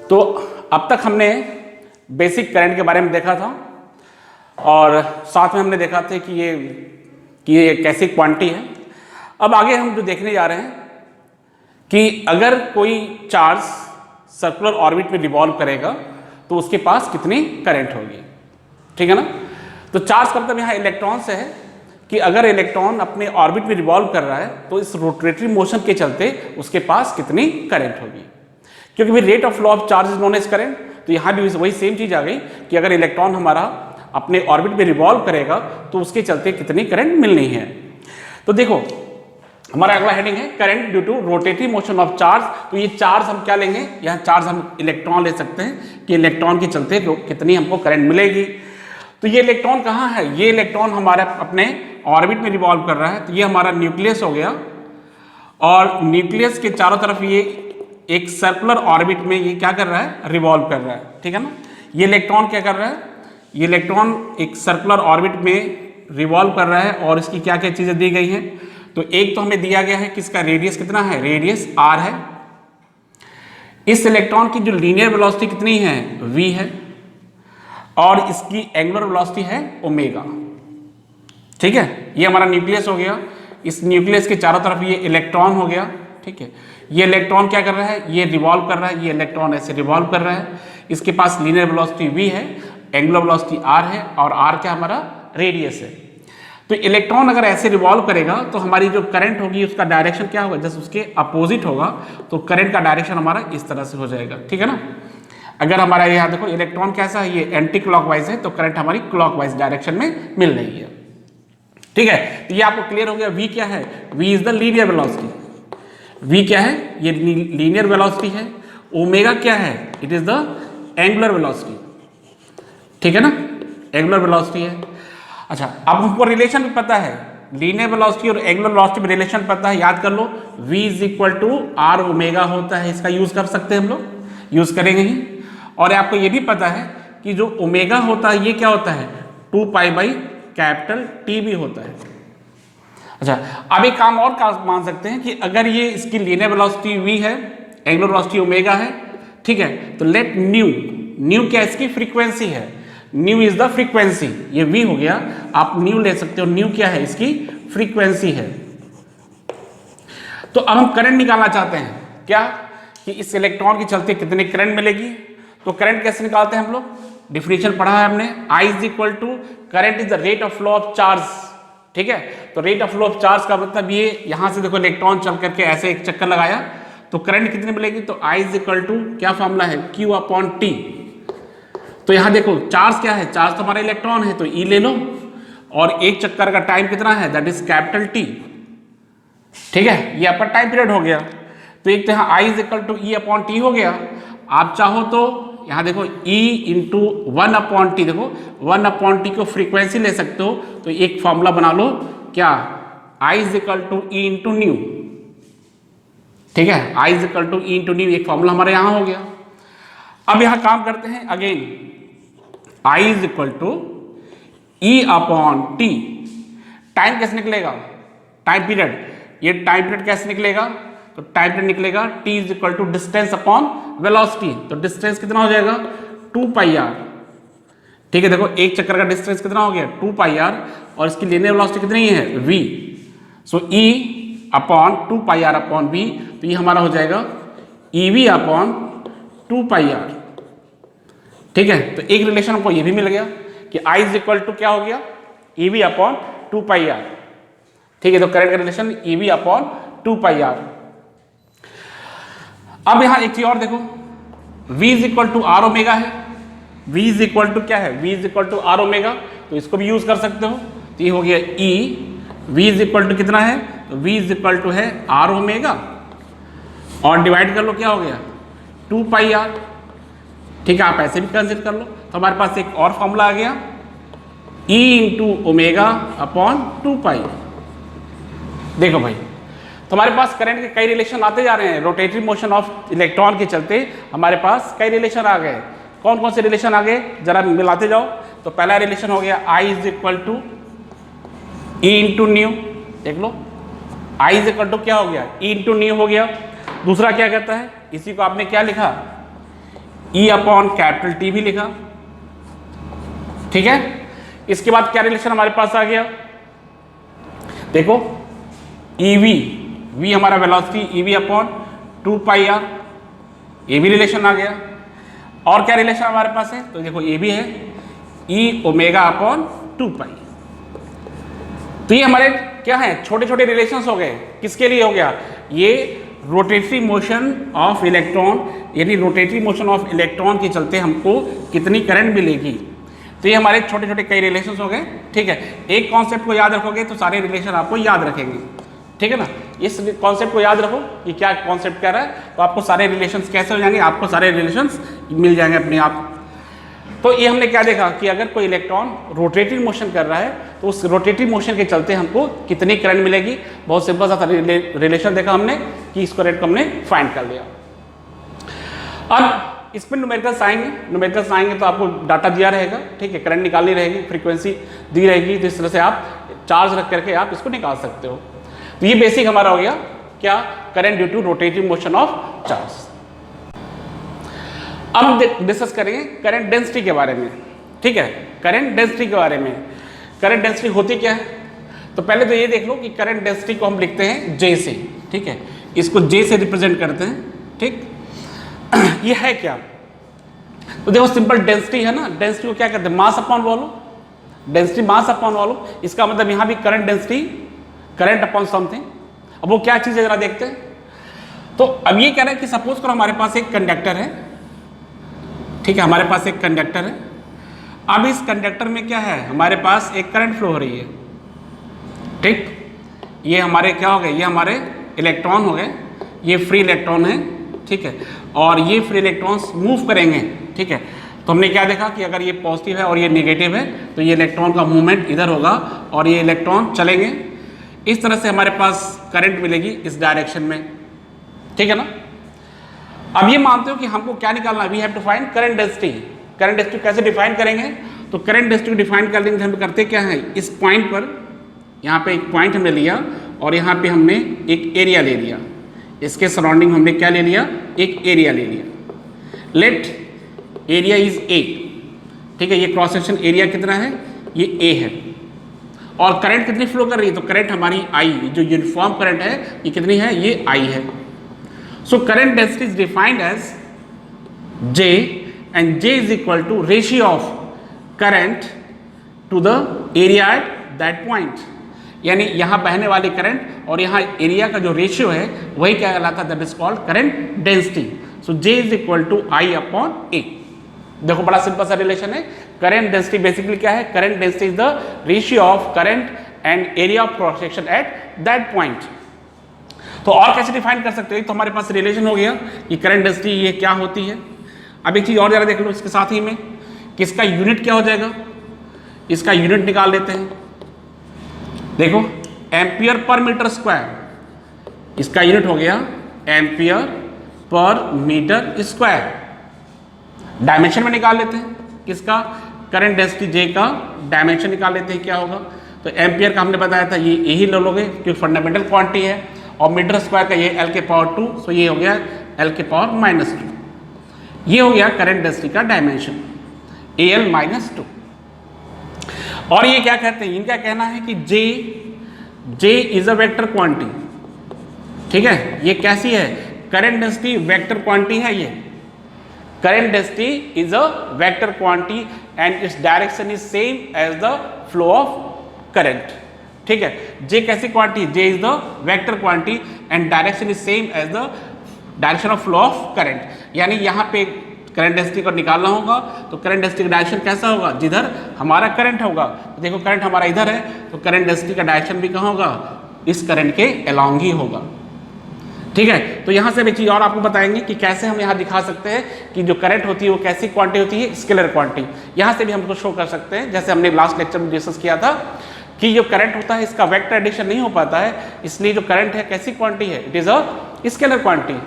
तो अब तक हमने बेसिक करंट के बारे में देखा था और साथ में हमने देखा था कि ये कैसी क्वांटिटी है। अब आगे हम जो देखने जा रहे हैं कि अगर कोई चार्ज सर्कुलर ऑर्बिट में रिवॉल्व करेगा तो उसके पास कितनी करंट होगी, ठीक है ना। तो चार्ज का मतलब यहाँ इलेक्ट्रॉन से है कि अगर इलेक्ट्रॉन अपने ऑर्बिट में रिवॉल्व कर रहा है तो इस रोटेटरी मोशन के चलते उसके पास कितनी करंट होगी, क्योंकि भी rate of flow of charge is known as current. तो यहाँ भी वही सेम चीज आ गई कि अगर इलेक्ट्रॉन हमारा अपने ऑर्बिट में रिवॉल्व करेगा तो उसके चलते कितनी करंट मिलनी है। तो देखो हमारा अगला हेडिंग है current due to rotatory motion of charge. तो ये चार्ज हम क्या लेंगे, यहाँ चार्ज हम इलेक्ट्रॉन ले सकते हैं कि इलेक्ट्रॉन के चलते कितनी हमको करंट मिलेगी। तो ये इलेक्ट्रॉन कहाँ है, ये इलेक्ट्रॉन हमारा अपने ऑर्बिट में रिवॉल्व कर रहा है। तो ये हमारा न्यूक्लियस हो गया और न्यूक्लियस के चारों तरफ ये एक सर्कुलर ऑर्बिट में ये क्या कर रहा है, रिवॉल्व कर रहा है, ठीक है ना। ये इलेक्ट्रॉन क्या कर रहा है, ये इलेक्ट्रॉन एक सर्कुलर ऑर्बिट में रिवॉल्व कर रहा है और इसकी क्या क्या चीजें दी गई हैं। तो एक तो हमें दिया गया है कि इसका रेडियस कितना है, रेडियस r है। इस इलेक्ट्रॉन की जो लीनियर वेलोसिटी कितनी है, v है, और इसकी एंगुलर वेलोसिटी है ओमेगा, ठीक है। ये हमारा न्यूक्लियस हो गया, इस न्यूक्लियस के चारों तरफ ये इलेक्ट्रॉन हो गया, ठीक है। ये इलेक्ट्रॉन क्या कर रहा है, ये रिवॉल्व कर रहा है, ये इलेक्ट्रॉन ऐसे रिवॉल्व कर रहा है। इसके पास लीनियर वेलोसिटी v है, एंगुलर वेलोसिटी r है और r क्या हमारा रेडियस है। तो इलेक्ट्रॉन अगर ऐसे रिवॉल्व करेगा तो हमारी जो करंट होगी उसका डायरेक्शन क्या होगा, जैसे उसके अपोजिट होगा। तो करंट का डायरेक्शन हमारा इस तरह से हो जाएगा, ठीक है ना। अगर हमारा यहाँ देखो इलेक्ट्रॉन कैसा है, ये एंटी क्लॉकवाइज है, तो करंट हमारी क्लॉकवाइज डायरेक्शन में मिल रही है, ठीक है। तो ये आपको क्लियर हो गया। v क्या है, v is the linear velocity. v क्या है, ये लीनियर वेलोसिटी है। ओमेगा क्या है, it is the angular velocity, ठीक है ना, एंगुलर वेलोसिटी है। अच्छा, अब हमको रिलेशन भी पता है, लीनियर वेलोसिटी और एंगुलर वेलोसिटी में रिलेशन पता है, याद कर लो। v is equal to r omega होता है, इसका यूज कर सकते हैं हम लोग, यूज करेंगे ही। और आपको ये भी पता है कि जो ओमेगा होता है ये क्या होता है, 2 पाई बाई कैपिटल T भी होता है। अच्छा, अब एक काम और का मान सकते हैं कि अगर ये इसकी लीनियर वेलोसिटी v है, एंगुलर वेलोसिटी ओमेगा है, ठीक है, तो लेट न्यू क्या इसकी फ्रीक्वेंसी है, न्यू इज द फ्रीक्वेंसी, ये v हो गया, आप न्यू ले सकते हो, न्यू क्या है, इसकी फ्रीक्वेंसी है। तो अब हम करंट निकालना चाहते हैं, क्या कि इस इलेक्ट्रॉन के चलते कितनी करंट मिलेगी। तो करंट कैसे निकालते हैं हम लोग, डिफिनेशन पढ़ा है हमने, I is equal to current is the rate of flow of charge, ठीक है। तो rate of flow of charge का मतलब ये, यहां से देखो इलेक्ट्रॉन चल करके ऐसे एक चक्कर लगाया तो करंट कितनी मिलेगी, तो I इज इक्वल टू क्या फॉर्मूला है, Q अपॉन T। तो यहां देखो चार्ज क्या है, चार्ज तो हमारा इलेक्ट्रॉन है, तो E ले लो, और एक चक्कर का टाइम कितना है, दैट इज कैपिटल T, ठीक है। ये आपका टाइम पीरियड हो गया। तो एक तो यहाँ I is equal to E upon T हो गया। आप चाहो तो यहाँ देखो E इंटू 1 अपॉन T, देखो 1 अपॉन T को फ्रीक्वेंसी ले सकते हो, तो एक फॉर्मूला बना लो, क्या, I is equal to E into nu, ठीक है, I is equal to E into nu, एक फॉर्मूला हमारे यहाँ हो गया। अब यहाँ काम करते हैं again, I is equal to E upon T। Time कैसे निकलेगा, टाइम पीरियड, ये टाइम पीरियड कैसे निकलेगा, तो टाइम पीरियड निकलेगा T is equal to distance upon velocity. तो डिस्टेंस कितना हो जाएगा, 2 पाई r, ठीक है। देखो एक चक्कर का डिस्टेंस कितना हो गया, 2 पाई r, और इसकी लीनियर वेलोसिटी कितनी है, v। सो E upon 2 pi r upon v, तो ये हमारा हो जाएगा EV अपॉन 2 पाई r, ठीक है। तो एक रिलेशन हमको ये भी मिल गया कि I इज इक्वल टू क्या हो गया, EV अपॉन 2 पाई r, ठीक है। तो करंट का relation EV upon 2 pi r। अब यहां एक चीज और देखो, v is equal to r omega है, v इज इक्वल टू क्या है, v is equal to r omega, तो इसको भी यूज कर सकते हो। तो ये हो गया E, v is equal to कितना है, तो v इज इक्वल टू है r ओमेगा, और डिवाइड कर लो क्या हो गया, 2 पाई r, ठीक है। आप ऐसे भी कंसिडर कर लो। तो हमारे पास एक और फॉर्मूला आ गया, E इंटू ओमेगा अपॉन 2 पाई। देखो भाई, तो हमारे पास करंट के कई रिलेशन आते जा रहे हैं, रोटेटरी मोशन ऑफ इलेक्ट्रॉन के चलते हमारे पास कई रिलेशन आ गए। कौन कौन से रिलेशन आ गए, जरा मिलाते जाओ। तो पहला रिलेशन हो गया I is equal to E into nu, देख लो I इज इक्वल टू क्या हो गया, E इंटू न्यू हो गया। दूसरा क्या कहता है, इसी को आपने क्या लिखा, E अपॉन कैपिटल T भी लिखा, ठीक है। इसके बाद क्या रिलेशन हमारे पास आ गया, देखो EV, V हमारा velocity, EV upon 2 pi R, ये भी रिलेशन आ गया। और क्या रिलेशन हमारे पास है, तो देखो ये भी है E ओमेगा अपॉन 2 पाई। तो ये हमारे क्या है, छोटे छोटे रिलेशंस हो गए। किसके लिए हो गया, ये रोटेटरी मोशन ऑफ इलेक्ट्रॉन, यानी रोटेटरी मोशन ऑफ इलेक्ट्रॉन के चलते हमको कितनी करंट मिलेगी। तो ये हमारे छोटे छोटे कई रिलेशंस हो गए, ठीक है। एक कॉन्सेप्ट को याद रखोगे तो सारे रिलेशन आपको याद रखेंगे, ठीक है ना। इस कॉन्सेप्ट को याद रखो कि क्या कॉन्सेप्ट कह रहा है, तो आपको सारे रिलेशंस कैसे हो जाएंगे, आपको सारे रिलेशंस मिल जाएंगे अपने आप। तो ये हमने क्या देखा कि अगर कोई इलेक्ट्रॉन रोटेटरी मोशन कर रहा है तो उस रोटेटरी मोशन के चलते हमको कितनी करंट मिलेगी। बहुत सिंपल सा रिलेशन देखा हमने कि इसको रेट को हमने फाइंड कर लिया। अब इस पर न्यूमेरिकल्स आएंगे तो आपको डाटा दिया रहेगा, ठीक है, करंट निकालनी रहेगी, फ्रीक्वेंसी दी रहेगी, तो इस तरह से आप चार्ज रख करके आप इसको निकाल सकते हो। तो ये बेसिक हमारा हो गया क्या, current due to rotatory motion of charge. अब डिस्कस करेंगे करंट डेंसिटी के बारे में, ठीक है। करंट डेंसिटी के बारे में, करंट डेंसिटी होती क्या है, तो पहले तो ये देख लो कि करंट डेंसिटी को हम लिखते हैं J से, ठीक है, इसको J से रिप्रेजेंट करते हैं, ठीक। ये है क्या, तो देखो सिंपल डेंसिटी है ना, डेंसिटी को क्या कहते हैं, mass upon volume, density mass upon volume. इसका मतलब यहाँ भी current density current upon something. अब वो क्या चीज़ है जरा देखते हैं। तो अब ये कह रहे हैं कि सपोज करो हमारे पास एक कंडक्टर है, ठीक है, हमारे पास एक कंडक्टर है। अब इस कंडक्टर में क्या है, हमारे पास एक करंट फ्लो हो रही है, ठीक। ये हमारे क्या हो गए, ये हमारे इलेक्ट्रॉन हो गए, ये फ्री इलेक्ट्रॉन है, ठीक है, और ये फ्री इलेक्ट्रॉन्स मूव करेंगे, ठीक है। तो हमने क्या देखा कि अगर ये पॉजिटिव है और ये नेगेटिव है तो ये इलेक्ट्रॉन का मूवमेंट इधर होगा और ये इलेक्ट्रॉन चलेंगे। इस तरह से हमारे पास करंट मिलेगी इस डायरेक्शन में, ठीक है ना। अब ये मानते हो कि हमको क्या निकालना है, we have to find current density. Current density कैसे डिफाइन करेंगे, तो करंट डेंसिटी को डिफाइन करने के लिए हम करते क्या है, इस पॉइंट पर, यहाँ पे एक पॉइंट हमने लिया और यहाँ पे हमने एक एरिया ले लिया, इसके सराउंडिंग हमने क्या ले लिया, एक एरिया ले लिया। लेट एरिया इज ए, ठीक है, ये क्रॉस सेक्शन एरिया कितना है, ये ए है। और करंट कितनी फ्लो कर रही है, तो करंट हमारी आई, जो यूनिफॉर्म करंट है ये कितनी है, ये आई है। So current density is defined as J and J is equal to ratio of current to the area at that point. यानी यहाँ बहने वाली करंट और यहाँ एरिया का जो रेशियो है वही क्या कहलाता है, that is called current density. So J is equal to I upon A। देखो बड़ा सिंपल सा रिलेशन है। करंट डेंसिटी बेसिकली क्या है, current density is the ratio of current and area of cross section eight that point. तो और कैसे define कर सकते हैं, तो हमारे पास रिलेशन हो गया कि करंट डेंसिटी ये क्या होती है। अब एक चीज और जरा देख लो इसके साथ ही में कि इसका यूनिट क्या हो जाएगा, इसका यूनिट निकाल लेते हैं। देखो एम्पियर पर मीटर स्क्वायर, इसका यूनिट हो गया ampere per metre square. Dimension में निकाल लेते हैं किसका, करंट डेंसिटी J का डायमेंशन निकाल लेते हैं क्या होगा। तो एम्पियर का हमने बताया था ये यही ले लोगे क्योंकि फंडामेंटल क्वांटिटी है, और मीटर स्क्वायर का ये L के पावर 2, सो ये हो गया L के पावर -2। ये हो गया करंट डेंसिटी का डायमेंशन AL -2। और ये क्या कहते हैं, इनका कहना है कि J is a vector quantity, ठीक है। ये कैसी है, करंट डेंसिटी वेक्टर क्वांटिटी है। ये current density is a vector quantity and its direction is same as the flow of current, ठीक है। J कैसी quantity, J is the vector quantity and direction is same as the direction of flow of current. यानी यहाँ पे current density को निकालना होगा तो करंट डेंसिटी का डायरेक्शन कैसा होगा, जिधर हमारा करंट होगा। तो देखो करंट हमारा इधर है तो करंट डेंसिटी का डायरेक्शन भी कहाँ होगा, इस करंट के अलोंग ही होगा, ठीक है। तो यहाँ से एक चीज और आपको बताएंगे कि कैसे हम यहाँ दिखा सकते हैं कि जो करंट होती है वो कैसी क्वांटिटी होती है, स्केलर क्वांटिटी। यहाँ से भी हमको शो कर सकते हैं, जैसे हमने लास्ट लेक्चर में डिस्कस किया था कि जो करंट होता है इसका वेक्टर एडिशन नहीं हो पाता है, इसलिए जो करंट है कैसी क्वांटिटी है, it is a scalar quantity.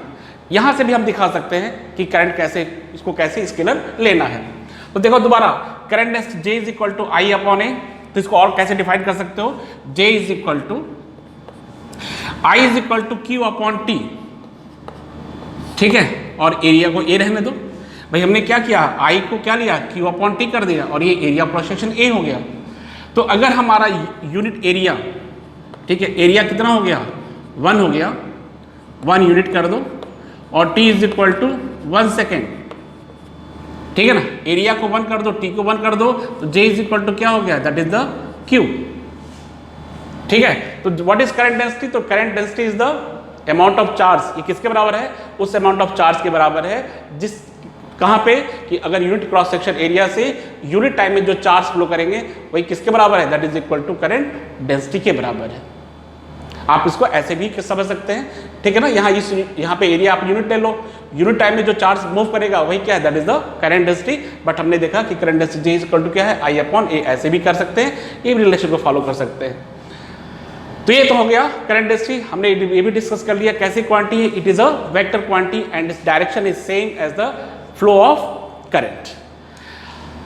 यहाँ से भी हम दिखा सकते हैं कि करंट कैसे, इसको कैसे स्केलर लेना है। तो देखो दोबारा current density J is equal to I upon A, तो इसको और कैसे डिफाइन कर सकते हो, J is equal to I is equal to Q upon T, ठीक है। और एरिया को A रहने दो। भाई हमने क्या किया, आई को क्या लिया, क्यू अपॉन टी कर दिया और ये एरिया क्रॉस सेक्शन ए हो गया। तो अगर हमारा यूनिट एरिया, ठीक है, एरिया कितना हो गया, 1 हो गया, 1 यूनिट कर दो और t is equal to 1 second, ठीक है ना, एरिया को 1 कर दो, t को 1 कर दो, तो j इज इक्वल टू क्या हो गया, दैट इज द q, ठीक है। तो व्हाट इज करंट डेंसिटी, तो current density is the amount of charge, ये किसके बराबर है, उस अमाउंट ऑफ चार्ज के बराबर है जिस, कहां पे, कि अगर यूनिट क्रॉस सेक्शन एरिया से यूनिट टाइम में जो चार्ज फ्लो करेंगे वही किसके बराबर है, that is equal to current density के बराबर है। आप इसको ऐसे भी समझ सकते हैं, ठीक है ना, यहाँ पे एरिया आप यूनिट ले लो, यूनिट टाइम में जो चार्ज मूव करेगा वही क्या है, that is the current density. But हमने देखा कि current density J is equal to क्या है, I अपॉन A, ऐसे भी कर सकते हैं, ये भी रिलेशन को फॉलो कर सकते हैं। तो ये तो हो गया करंट डेंसिटी, हमने ये भी डिस्कस कर लिया कैसी क्वांटिटी है, it is a vector quantity and its direction is same as the flow of current.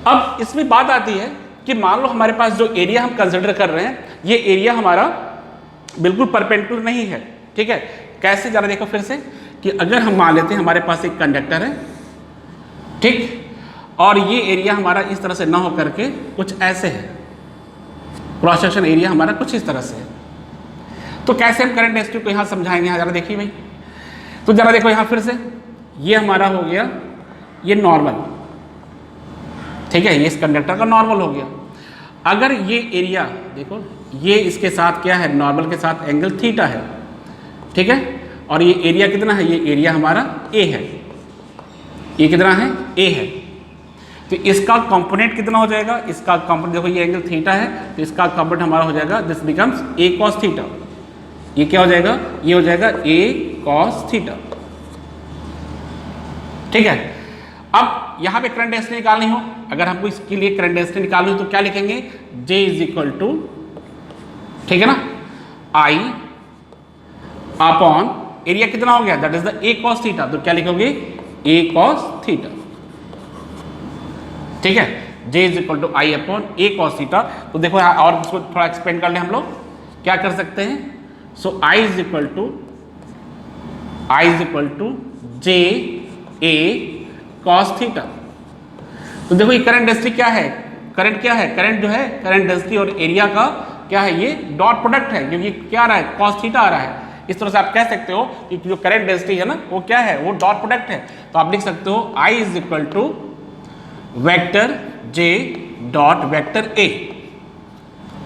अब इसमें बात आती है कि मान लो हमारे पास जो एरिया हम कंसिडर कर रहे हैं, ये एरिया हमारा बिल्कुल परपेंडिकुलर नहीं है, ठीक है। कैसे, जरा देखो फिर से, कि अगर हम मान लेते हैं हमारे पास एक कंडक्टर है, ठीक, और ये एरिया हमारा इस तरह से ना हो करके कुछ ऐसे है, क्रॉस सेक्शन एरिया हमारा कुछ इस तरह से है, तो कैसे हम करंट डेंसिटी को यहाँ समझाएंगे, यहाँ जरा देखिए भाई। तो जरा देखो यहाँ फिर से, ये हमारा हो गया ये नॉर्मल, ठीक है, ये इस कंडक्टर का नॉर्मल हो गया। अगर ये एरिया देखो, ये इसके साथ क्या है, नॉर्मल के साथ एंगल थीटा है, ठीक है, और ये एरिया कितना है, ये एरिया हमारा ए है, ये कितना है, ए है। तो इसका कंपोनेंट कितना हो जाएगा, इसका कंपोनेंट देखो, ये एंगल थीटा है, तो इसका कंपोनेंट हमारा हो जाएगा, this becomes a cos theta, ये क्या हो जाएगा, ये हो जाएगा ए कॉस थीटा, ठीक है। अब यहाँ पे करंट डेंसिटी निकालनी हो, अगर हमको इसके लिए करंट डेंसिटी निकालनी हो तो क्या लिखेंगे, J इज इक्वल टू, ठीक है ना, I अपॉन एरिया कितना हो गया, that is the A cos theta, तो क्या लिखोगे, ए कॉस थीटा, ठीक है। J is equal to I upon A cos theta. तो देखो और इसको थोड़ा एक्सपेंड कर ले, हम लोग क्या कर सकते हैं, so I is equal to J A cos theta. तो देखो ये करंट डेंसिटी क्या है, करंट क्या है, करंट जो है, करंट डेंसिटी और एरिया का क्या है, ये डॉट प्रोडक्ट है, क्योंकि क्या आ रहा है, कॉस थीटा आ रहा है। इस तरह से आप कह सकते हो कि जो करंट डेंसिटी है ना, वो क्या है, वो डॉट प्रोडक्ट है। तो आप लिख सकते हो I is equal to vector J dot vector A,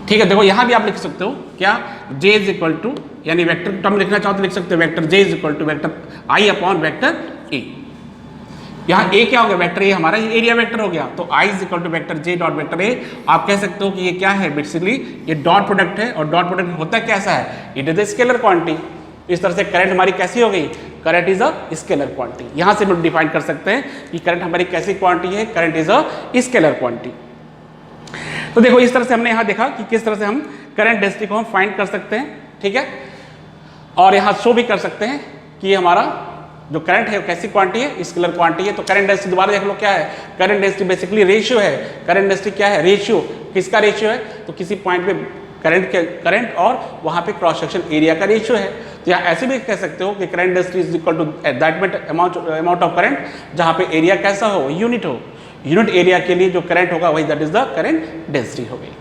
ठीक है। देखो यहां भी आप लिख सकते हो क्या, J इज इक्वल टू, यानी वेक्टर टर्म लिखना चाहो तो लिख सकते हो vector J is equal to vector I upon vector A। यहाँ A क्या हो गया, वेक्टर A हमारा ये एरिया वेक्टर हो गया, तो I is equal to vector J dot vector A। आप कह सकते हो कि ये क्या है, बेसिकली ये डॉट प्रोडक्ट है, और डॉट प्रोडक्ट होता कैसा है, it is a scalar quantity. इस तरह से करंट हमारी कैसी हो गई, current is a scalar quantity. यहाँ से हम डिफाइन कर सकते हैं कि करंट हमारी कैसी क्वांटिटी है, current is a scalar quantity. तो देखो इस तरह से हमने यहाँ देखा कि किस तरह से हम करंट डेंसिटी को हम फाइंड कर सकते हैं, ठीक है, और यहाँ शो भी कर सकते हैं कि हमारा जो करंट है वो कैसी क्वांटिटी है, स्केलर क्वांटिटी है। तो करंट डेंसिटी दोबारा देख लो क्या है, करंट डेंसिटी बेसिकली रेशियो है। करंट डेंसिटी क्या है, रेशियो, किसका रेशियो है, तो किसी पॉइंट पे करंट और वहां पे क्रॉस सेक्शन एरिया का रेशियो है। तो यहाँ ऐसे भी कह सकते हो कि current density is equal to that amount of current जहाँ पे एरिया कैसा हो, यूनिट हो, यूनिट एरिया के लिए जो करंट होगा वही that is the current density हो गई।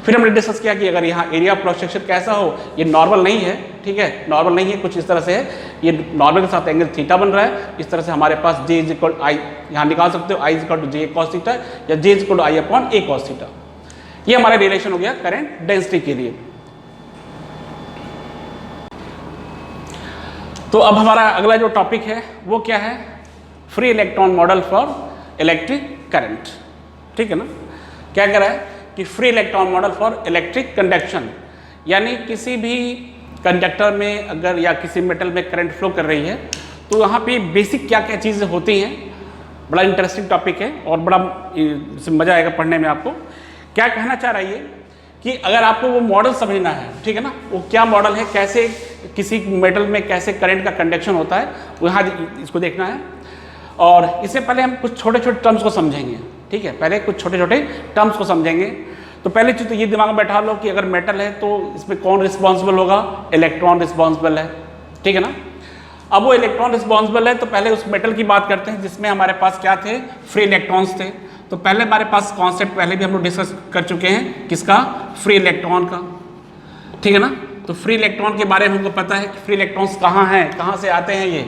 फिर हमने डिस्कस किया कि अगर यहाँ एरिया ऑफ क्रॉस सेक्शन कैसा हो, ये नॉर्मल नहीं है, ठीक है, नॉर्मल नहीं है, कुछ इस तरह से है, ये नॉर्मल के साथ एंगल थीटा बन रहा है। इस तरह से हमारे पास J इज इक्वल I, यहाँ निकाल सकते हो I is equal to J cos theta या J is equal to I upon A cos theta. ये हमारा रिलेशन हो गया करंट डेंसिटी के लिए। तो अब हमारा अगला जो टॉपिक है वो क्या है, free electron model for electric current, ठीक है ना। क्या कह रहा है कि free electron model for electric conduction, यानी किसी भी कंडक्टर में अगर या किसी मेटल में करंट फ्लो कर रही है तो यहाँ पे बेसिक क्या क्या चीज़ें होती हैं। बड़ा इंटरेस्टिंग टॉपिक है और बड़ा मज़ा आएगा पढ़ने में। आपको क्या कहना चाह रहा है ये कि अगर आपको वो मॉडल समझना है, ठीक है ना, वो क्या मॉडल है, कैसे किसी मेटल में कैसे करंट का कंडक्शन होता है, वो यहाँ इसको देखना है। और इससे पहले हम कुछ छोटे छोटे टर्म्स को समझेंगे, ठीक है, पहले कुछ छोटे छोटे टर्म्स को समझेंगे। तो पहले चीज़ तो ये दिमाग में बैठा लो कि अगर मेटल है तो इसमें कौन रिस्पॉन्सिबल होगा, इलेक्ट्रॉन रिस्पॉन्सिबल है, ठीक है ना। अब वो इलेक्ट्रॉन रिस्पॉन्सिबल है, तो पहले उस मेटल की बात करते हैं जिसमें हमारे पास क्या थे, फ्री इलेक्ट्रॉन्स थे। तो पहले हमारे पास कॉन्सेप्ट पहले भी हम लोग डिस्कस कर चुके हैं, किसका, फ्री इलेक्ट्रॉन का, ठीक है ना। तो फ्री इलेक्ट्रॉन के बारे में हमको पता है कि फ्री इलेक्ट्रॉन्स कहाँ हैं, कहाँ से आते हैं ये,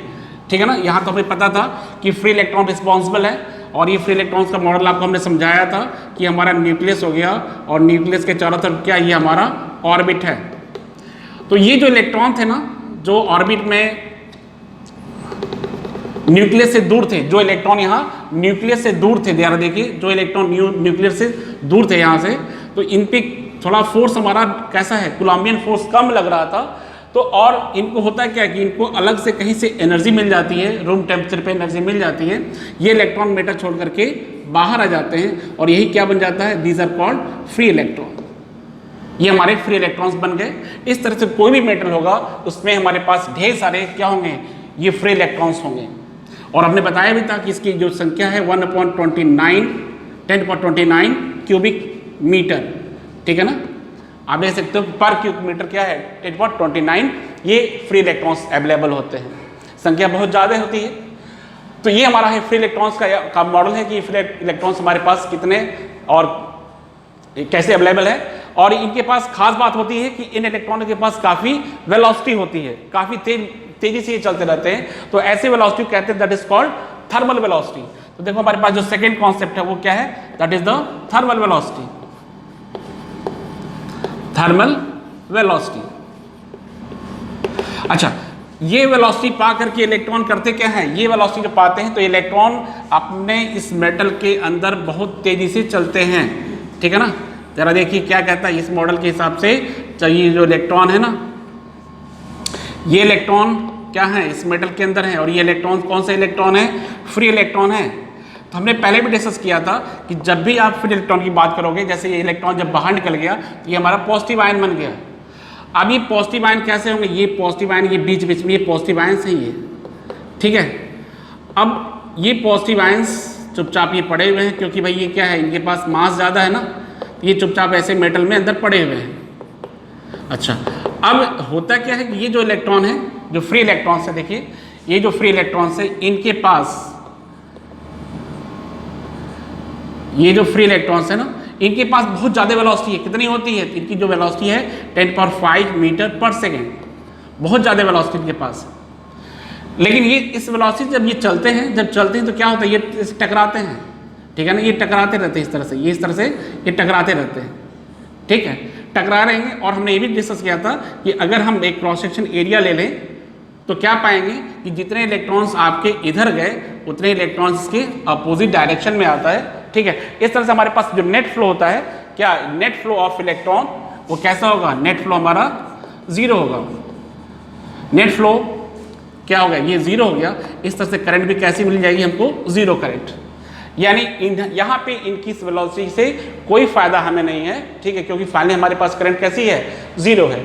ठीक है ना। यहाँ तो हमें पता था कि फ्री इलेक्ट्रॉन रिस्पॉन्सिबल है, और ये फ्री इलेक्ट्रॉन्स का मॉडल आपको हमने समझाया था कि हमारा न्यूक्लियस हो गया, और न्यूक्लियस के चारों तरफ क्या, ये हमारा ऑर्बिट है। तो ये जो इलेक्ट्रॉन थे ना, जो ऑर्बिट में न्यूक्लियस से दूर थे, जो इलेक्ट्रॉन यहाँ न्यूक्लियस से दूर थे, ध्यान देखिए, जो इलेक्ट्रॉन न्यूक्लियस से दूर थे यहाँ से, तो इन पे थोड़ा फोर्स हमारा कैसा है, कोलम्बियन फोर्स कम लग रहा था। तो और इनको होता है क्या कि इनको अलग से कहीं से एनर्जी मिल जाती है, रूम टेम्परेचर पे एनर्जी मिल जाती है, ये इलेक्ट्रॉन मेटल छोड़ करके बाहर आ जाते हैं, और यही क्या बन जाता है, these are called free electron. ये हमारे फ्री इलेक्ट्रॉन्स बन गए। इस तरह से कोई भी मेटल होगा उसमें हमारे पास ढेर सारे क्या होंगे, ये फ्री इलेक्ट्रॉन्स होंगे। और हमने बताया भी था कि इसकी जो संख्या है 1/29 10⁻29 क्यूबिक मीटर, ठीक है ना। आप देख सकते हो पर क्यूबिक मीटर क्या है, 10⁻29 ये फ्री इलेक्ट्रॉन्स अवेलेबल होते हैं, संख्या बहुत ज़्यादा होती है। तो ये हमारा है फ्री इलेक्ट्रॉन्स का मॉडल है कि फ्री इलेक्ट्रॉन्स हमारे पास कितने और कैसे अवेलेबल है। और इनके पास खास बात होती है कि इन इलेक्ट्रॉनों के पास काफ़ी वेलोसिटी होती है, काफ़ी तेजी से ये चलते रहते हैं। तो ऐसे वेलोसिटी कहते हैं, that is called thermal velocity. तो देखो हमारे पास जो सेकंड कॉन्सेप्ट है वो क्या है, that is the thermal velocity. Thermal velocity, अच्छा, ये वेलोसिटी पा करके इलेक्ट्रॉन करते क्या है, ये वेलोसिटी जो पाते हैं तो इलेक्ट्रॉन अपने इस मेटल के अंदर बहुत तेजी से चलते हैं, ठीक है ना। जरा देखिए क्या कहता है इस मॉडल के हिसाब से, चाहिए जो इलेक्ट्रॉन है ना, ये इलेक्ट्रॉन क्या है इस मेटल के अंदर है, और ये इलेक्ट्रॉन कौन सा इलेक्ट्रॉन है, फ्री इलेक्ट्रॉन है। तो हमने पहले भी डिस्कस किया था कि जब भी आप फ्री इलेक्ट्रॉन की बात करोगे, जैसे ये इलेक्ट्रॉन जब बाहर निकल गया तो ये हमारा पॉजिटिव आयन बन गया। अब ये पॉजिटिव आयन कैसे होंगे, ये पॉजिटिव आयन, ये बीच बीच में ये पॉजिटिव आयन्स हैं ये, ठीक है। अब ये पॉजिटिव आयन्स चुपचाप ये पड़े हुए हैं, क्योंकि भाई ये क्या है, इनके पास मास ज़्यादा है ना, ये चुपचाप ऐसे मेटल में अंदर पड़े हुए हैं। अच्छा, अब होता क्या है कि ये जो इलेक्ट्रॉन है, जो फ्री इलेक्ट्रॉन्स है, देखिए ये जो फ्री इलेक्ट्रॉन्स है, इनके पास ये जो फ्री इलेक्ट्रॉन्स है ना, इनके पास बहुत ज़्यादा वेलोसिटी है। कितनी होती है, इनकी जो वेलोसिटी है 10⁵ मीटर पर सेकेंड, बहुत ज़्यादा वेलोसिटी इनके पास है। लेकिन ये इस वेलोसिटी जब ये चलते हैं, तो क्या होता है, ये टकराते हैं, ठीक है ना, ये टकराते रहते हैं इस तरह से, ये इस तरह से ये टकराते रहते हैं, ठीक है, टकरा रहेंगे। और हमने ये भी डिस्कस किया था कि अगर हम एक क्रॉस सेक्शन एरिया ले लें तो क्या पाएंगे कि जितने इलेक्ट्रॉन्स आपके इधर गए उतने इलेक्ट्रॉन्स के अपोजिट डायरेक्शन में आता है, ठीक है। इस तरह से हमारे पास जो नेट फ्लो होता है, क्या नेट फ्लो ऑफ इलेक्ट्रॉन, वो कैसा होगा, नेट फ्लो हमारा 0 होगा। नेट फ्लो क्या हो गया, ये 0 हो गया। इस तरह से करंट भी कैसी मिल जाएगी हमको, 0 करंट। यानी यहाँ पे इनकी वेलोसिटी से कोई फायदा हमें नहीं है, ठीक है, क्योंकि फाइनली हमारे पास करंट कैसी है, 0 है।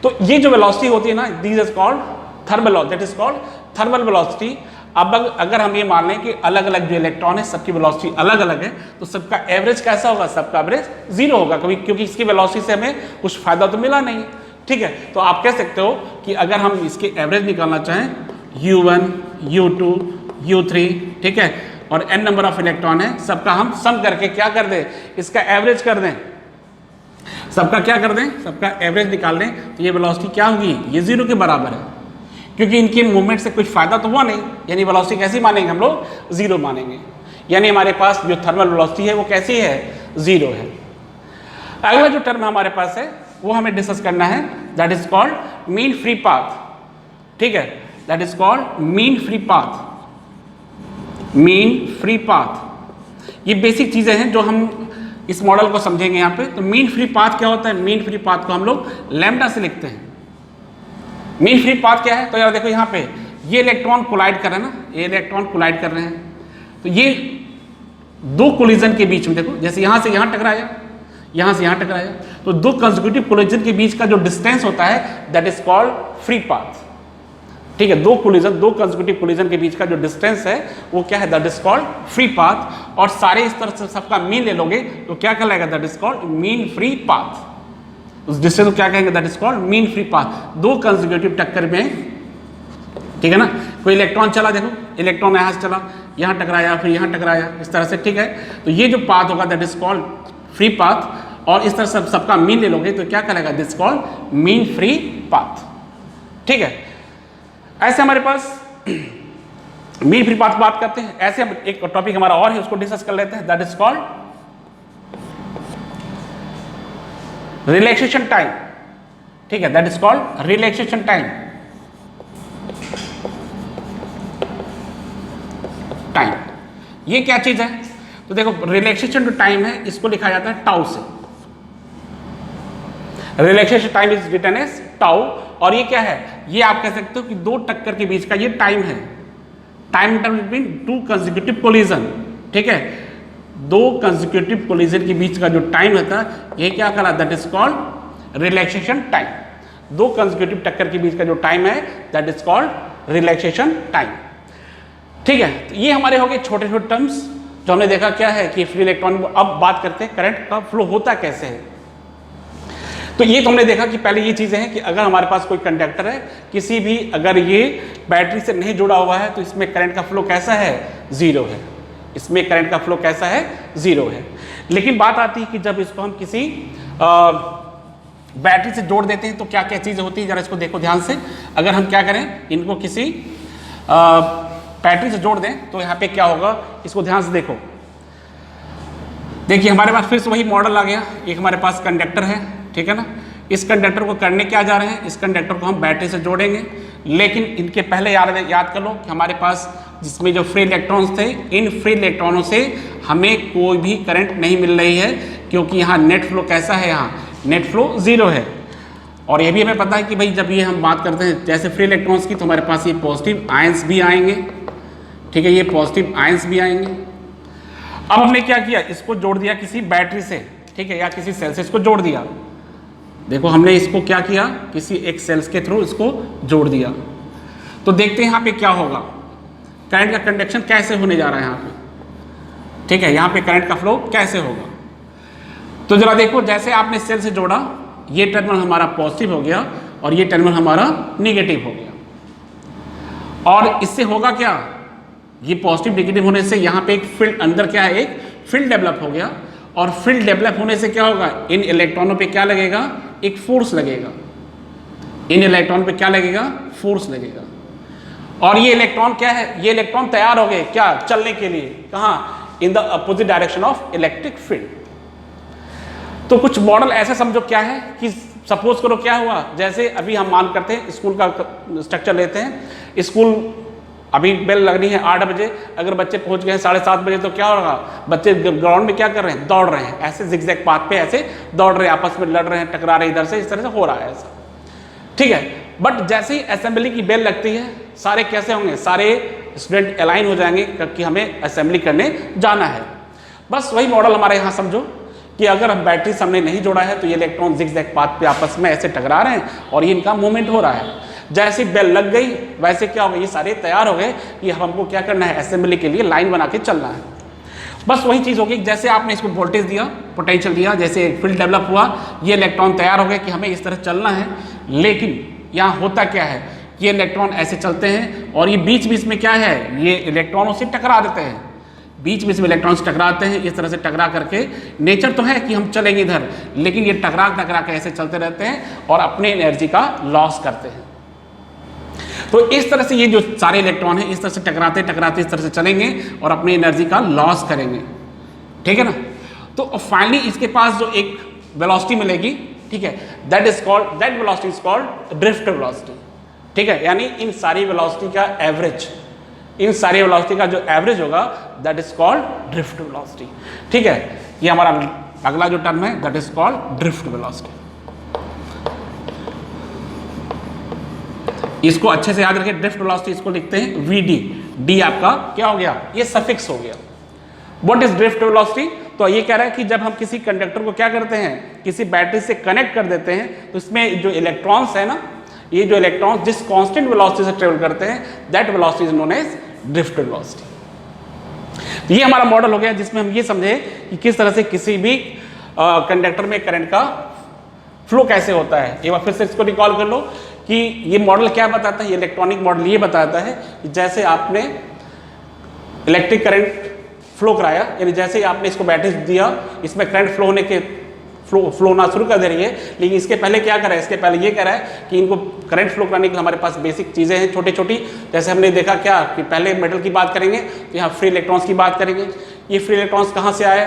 तो ये जो वेलोसिटी होती है ना, this is called thermal, that is called thermal velocity. अब अगर हम ये मान लें कि अलग अलग जो इलेक्ट्रॉन है सबकी वेलोसिटी अलग अलग है, तो सबका एवरेज कैसा होगा, सबका एवरेज 0 होगा, कभी, क्योंकि इसकी वेलोसिटी से हमें कुछ फायदा तो मिला नहीं, ठीक है। तो आप कह सकते हो कि अगर हम इसके एवरेज निकालना चाहें, U1 U2 U3, ठीक है, और n नंबर ऑफ इलेक्ट्रॉन है, सबका हम सम करके क्या कर दें, इसका एवरेज कर दें, सबका क्या कर दें, सबका एवरेज निकाल दें, तो ये वेलोसिटी क्या होगी, ये 0 के बराबर है, क्योंकि इनके मूवमेंट से कुछ फायदा तो हुआ नहीं। यानी वेलोसिटी कैसी मानेंगे हम लोग, 0 मानेंगे। यानी हमारे पास जो थर्मल वेलोसिटी है वो कैसी है, 0 है। अगला जो टर्म हमारे पास है वो हमें डिस्कस करना है, that is called mean free path, ठीक है, that is called mean free path. Mean free path, ये बेसिक चीजें हैं जो हम इस मॉडल को समझेंगे यहाँ पे। तो मीन फ्री पाथ क्या होता है, मीन फ्री पाथ को हम लोग लैम्डा से लिखते हैं। मीन फ्री पाथ क्या है, तो यार देखो यहाँ पे ये इलेक्ट्रॉन कोलाइड कर रहे हैं ना, ये इलेक्ट्रॉन कोलाइड कर रहे हैं, तो ये दो कोलिजन के बीच में देखो, जैसे यहाँ से यहाँ टकराया, यहाँ से यहाँ टकराया, तो दो कंसेक्यूटिव कोलिजन के बीच का जो डिस्टेंस होता है that is called free path, ठीक है। दो कंसेक्यूटिव कोलिजन के बीच का जो डिस्टेंस है वो क्या है, that is called free path. और सारे इस तरह से सबका मीन ले लोगे तो क्या कहलाएगा, that is called mean free path. उस डिस्टेंस को क्या कहेंगे, that is called mean free path. दो कंसेक्यूटिव टक्कर में ठीक है ना। कोई इलेक्ट्रॉन चला, देखो इलेक्ट्रॉन यहाँ से चला, यहाँ टकराया, फिर यहाँ टकराया, इस तरह से, ठीक है। तो ये जो पाथ होगा that is called free path, और इस तरह से सबका मीन ले लोगे तो क्या कहलाएगा, this called mean free path, ठीक है। ऐसे हमारे पास मीन फ्री पाथ बात करते हैं। ऐसे हम एक टॉपिक हमारा और है, उसको डिस्कस कर लेते हैं, that is called relaxation time, ठीक है, that is called relaxation time. Time ये क्या चीज है, तो देखो रिलैक्सेशन जो टाइम है इसको लिखा जाता है टाउ से। Relaxation time is written as tau, और ये क्या है, ये आप कह सकते हो कि दो टक्कर के बीच का ये टाइम है, time between two consecutive collision, ठीक है। दो कंसेक्यूटिव कोलिजन के बीच का जो टाइम रहता है ये क्या कहलाता है, that is called relaxation time. दो कंसेक्यूटिव टक्कर के बीच का जो टाइम है that is called relaxation time, ठीक है। तो ये हमारे हो गए छोटे छोटे टर्म्स जो हमने देखा क्या है कि फ्री इलेक्ट्रॉन। अब बात करते हैं करंट का फ्लो होता कैसे है। तो ये तो हमने देखा कि पहले ये चीजें हैं कि अगर हमारे पास कोई कंडक्टर है, किसी भी अगर ये बैटरी से नहीं जुड़ा हुआ है तो इसमें करंट का फ्लो कैसा है, जीरो है। इसमें करंट का फ्लो कैसा है, जीरो है। लेकिन बात आती है कि जब इसको हम किसी बैटरी से जोड़ देते हैं तो क्या क्या चीजें होती है, जरा इसको देखो ध्यान से। अगर हम क्या करें, इनको किसी बैटरी से जोड़ दें तो यहाँ पे क्या होगा, इसको ध्यान से देखो। देखिए हमारे पास फिर से वही मॉडल आ गया, एक हमारे पास कंडक्टर है, ठीक है ना। इस कंडक्टर को करने क्या जा रहे हैं, इस कंडक्टर को हम बैटरी से जोड़ेंगे, लेकिन इनके पहले याद कर लो कि हमारे पास जिसमें जो फ्री इलेक्ट्रॉन्स थे, इन फ्री इलेक्ट्रॉनों से हमें कोई भी करंट नहीं मिल रही है, क्योंकि यहाँ नेट फ्लो कैसा है, यहाँ नेट फ्लो जीरो है। और ये भी हमें पता है कि भाई जब ये हम बात करते हैं जैसे फ्री इलेक्ट्रॉन्स की, तो हमारे पास ये पॉजिटिव आयंस भी आएंगे, ठीक है, ये पॉजिटिव आयंस भी आएंगे। अब हमने क्या किया, इसको जोड़ दिया किसी बैटरी से, ठीक है, या किसी सेल से इसको जोड़ दिया। देखो हमने इसको क्या किया, किसी एक सेल्स के थ्रू इसको जोड़ दिया। तो देखते हैं यहाँ पे क्या होगा, करंट का कंडक्शन कैसे होने जा रहा है यहाँ पे, ठीक है, यहाँ पे करंट का फ्लो कैसे होगा। तो जरा देखो, जैसे आपने सेल से जोड़ा, ये टर्मिनल हमारा पॉजिटिव हो गया और ये टर्मिनल हमारा निगेटिव हो गया। और इससे होगा क्या, ये पॉजिटिव नेगेटिव होने से यहाँ पे एक फील्ड, अंदर क्या है, एक फील्ड डेवलप हो गया। और फील्ड डेवलप होने से क्या होगा, इन इलेक्ट्रॉनों पे क्या लगेगा, एक फोर्स लगेगा। इन इलेक्ट्रॉन पे क्या लगेगा, फोर्स लगेगा। और ये इलेक्ट्रॉन क्या है, ये इलेक्ट्रॉन तैयार हो गए क्या, चलने के लिए, कहाँ, in the opposite direction of electric field. तो कुछ मॉडल ऐसे समझो क्या है कि सपोज करो क्या हुआ, जैसे अभी हम मान करते हैं स्कूल का स्ट्रक्चर लेते हैं। स्कूल अभी बेल लगनी है 8 बजे, अगर बच्चे पहुंच गए हैं 7:30 बजे तो क्या होगा, बच्चे ग्राउंड में क्या कर रहे हैं, दौड़ रहे हैं, ऐसे जिगजैग पाथ पे ऐसे दौड़ रहे हैं, आपस में लड़ रहे हैं, टकरा रहे हैं इधर से, इस तरह से हो रहा है ऐसा, ठीक है। बट जैसे ही असेंबली की बेल लगती है, सारे कैसे होंगे, सारे स्टूडेंट अलाइन हो जाएंगे कि हमें असेंबली करने जाना है। बस वही मॉडल हमारे यहाँ समझो कि अगर हम बैटरी से हमने नहीं जोड़ा है तो ये इलेक्ट्रॉन जिगजैग पाथ पे आपस में ऐसे टकरा रहे हैं और ये इनका मूवमेंट हो रहा है। जैसे बेल लग गई वैसे क्या हो गया, ये सारे तैयार हो गए कि हमको क्या करना है, असेंबली के लिए लाइन बना के चलना है। बस वही चीज़ होगी, जैसे आपने इसको वोल्टेज दिया, पोटेंशियल दिया, जैसे एक फील्ड डेवलप हुआ, ये इलेक्ट्रॉन तैयार हो गए कि हमें इस तरह चलना है। लेकिन यहाँ होता क्या है, ये इलेक्ट्रॉन ऐसे चलते हैं और ये बीच बीच में क्या है, ये इलेक्ट्रॉनों से टकरा देते हैं, बीच बीच में इलेक्ट्रॉन्स टकराते हैं। इस तरह से टकरा करके, नेचर तो है कि हम चलेंगे इधर, लेकिन ये टकरा टकरा के ऐसे चलते रहते हैं और अपने एनर्जी का लॉस करते हैं। तो इस तरह से ये जो सारे इलेक्ट्रॉन हैं इस तरह से टकराते टकराते इस तरह से चलेंगे और अपनी एनर्जी का लॉस करेंगे, ठीक है ना। तो फाइनली इसके पास जो एक वेलोसिटी मिलेगी, ठीक है, that velocity is called drift velocity, ठीक है। यानी इन सारी वेलोसिटी का एवरेज, इन सारी वेलोसिटी का जो एवरेज होगा that is called drift velocity, ठीक है। ये हमारा अगला जो टर्म है that is called drift velocity. इसको अच्छे से याद रखें, ड्रिफ्ट वेलोसिटी इसको लिखते हैं VD, D आपका क्या हो गया, ये सफिक्स हो गया। व्हाट इज ड्रिफ्ट वेलोसिटी, तो ये कह रहा है कि जब हम किसी कंडक्टर को क्या करते हैं, किसी बैटरी से कनेक्ट कर देते हैं तो इसमें जो इलेक्ट्रॉन्स है ना, ये जो इलेक्ट्रॉन्स जिस कांस्टेंट वेलोसिटी से ट्रेवल करते हैं that velocity is known as drift velocity. ये हमारा मॉडल हो गया जिसमें हम ये समझे कि किस तरह से किसी भी कंडक्टर में करंट का फ्लो कैसे होता है। एक बार फिर से इसको रिकॉल कर लो कि ये मॉडल क्या बताता है, ये इलेक्ट्रॉनिक मॉडल ये बताता है कि जैसे आपने इलेक्ट्रिक करंट फ्लो कराया, यानी जैसे ही आपने इसको बैटरी दिया, इसमें करंट फ्लो होने के फ्लो होना शुरू कर दे रही है, लेकिन इसके पहले क्या करा है, इसके पहले ये करा है कि इनको करंट फ्लो कराने के लिए हमारे पास बेसिक चीज़ें हैं छोटी छोटी। जैसे हमने देखा क्या कि पहले मेटल की बात करेंगे तो यहाँ फ्री इलेक्ट्रॉन्स की बात करेंगे। ये फ्री इलेक्ट्रॉन्स कहाँ से आए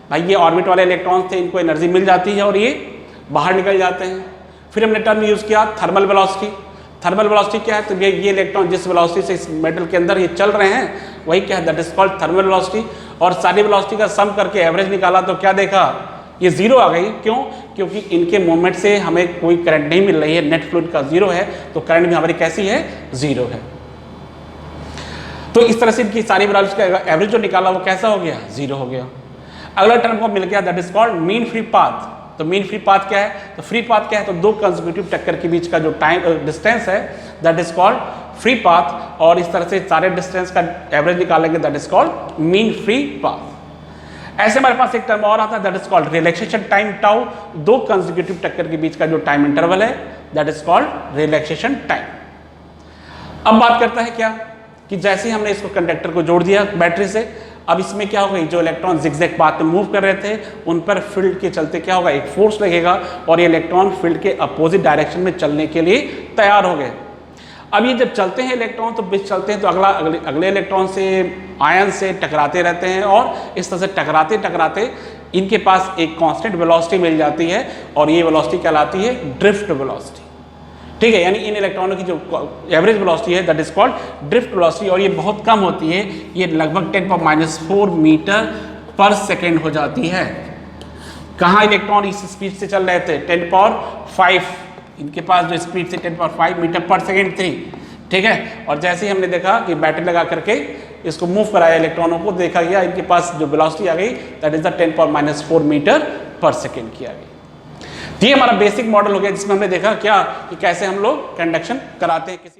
भाई, ये ऑर्बिट वाले इलेक्ट्रॉन्स थे, इनको एनर्जी मिल जाती है और ये बाहर निकल जाते हैं। फिर हमने टर्म यूज़ किया थर्मल वेलोसिटी। थर्मल वेलोसिटी क्या है, तो ये इलेक्ट्रॉन जिस वेलोसिटी से इस मेटल के अंदर ये चल रहे हैं वही क्या है, that is called thermal velocity. और सारी वेलोसिटी का सम करके एवरेज निकाला तो क्या देखा, ये जीरो आ गई। क्यों, क्योंकि इनके मूवमेंट से हमें कोई करंट नहीं मिल रही है, नेट फ्लूइड का जीरो है, तो करंट भी हमारी कैसी है, जीरो है। तो इस तरह से इनकी सारी वेलोसिटी का एवरेज जो निकाला वो कैसा हो गया, जीरो हो गया। अगला टर्म को मिल गया that is called mean free path. तो मीन फ्री पाथ क्या है, तो फ्री पाथ क्या है, तो दो कंसेक्यूटिव टक्कर के बीच का जो टाइम डिस्टेंस है that is called free path. और इस तरह से सारे डिस्टेंस का एवरेज निकालेंगे that is called mean free path. ऐसे हमारे पास एक टर्म और आता है that is called relaxation time tau. दो कंसेक्यूटिव टक्कर के बीच का जो टाइम इंटरवल है that is called relaxation time. अब बात करता है क्या कि जैसे ही हमने इसको कंडक्टर को जोड़ दिया बैटरी से, अब इसमें क्या होगा, जो इलेक्ट्रॉन जिगजैग पाथ में मूव कर रहे थे उन पर फील्ड के चलते क्या होगा, एक फोर्स लगेगा और ये इलेक्ट्रॉन फील्ड के अपोजिट डायरेक्शन में चलने के लिए तैयार हो गए। अब ये जब चलते हैं इलेक्ट्रॉन तो बीच चलते हैं तो अगले इलेक्ट्रॉन से आयन से टकराते रहते हैं और इस तरह से टकराते टकराते इनके पास एक कांस्टेंट वेलोसिटी मिल जाती है और ये वेलोसिटी कहलाती है ड्रिफ्ट वेलोसिटी। ठीक है, यानी इन इलेक्ट्रॉनों की जो एवरेज वेलोसिटी है that is called drift velocity, और ये बहुत कम होती है, ये लगभग 10⁻⁴ मीटर पर सेकेंड हो जाती है। कहाँ इलेक्ट्रॉन इस स्पीड से चल रहे थे, 10⁵, इनके पास जो स्पीड से 10⁵ मीटर पर सेकेंड थी। ठीक है, और जैसे ही हमने देखा कि बैटरी लगा करके इसको मूव कराया इलेक्ट्रॉनों को, देखा गया इनके पास जो वेलोसिटी आ गई दैट इज द 10⁻⁴ मीटर पर सेकेंड की आ गई। ये हमारा बेसिक मॉडल हो गया जिसमें हमने देखा क्या कि कैसे हम लोग कंडक्शन कराते हैं किसी